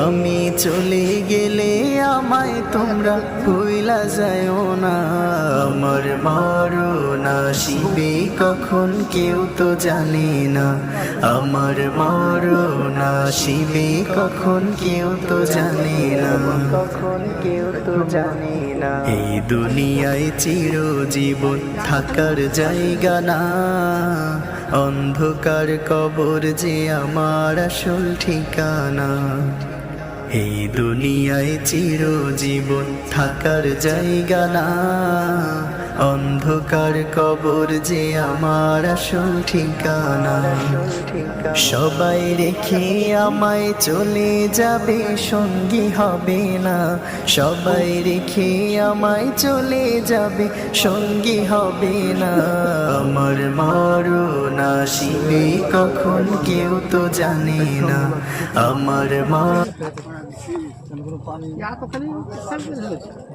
আমি চলে গেলে আমায় তোমরা ভুইলা যায়ও না। আমার মরণ আসিবে কখন কেউ তো জানে না। আমার মরণ আসিবে কখন কেউ তো জানে না। কখন কেউ তো জানে না। এই দুনিয়ায় চিরজীবন থাকার জায়গা না। অন্ধকার কবর যে আমার আসল ঠিকানা। এই দুনিয়ায় চিরজীবন থাকার জায়গা না। অন্ধকার কবর যে আমার আসল ঠিকানা। সবাই রেখে আমায় চলে যাবে, সঙ্গী হবে না। সবাই রেখে আমায় চলে যাবে, সঙ্গী হবে না। আমার মরণ আসিবে কখন কেউ তো জানে না। আমার মা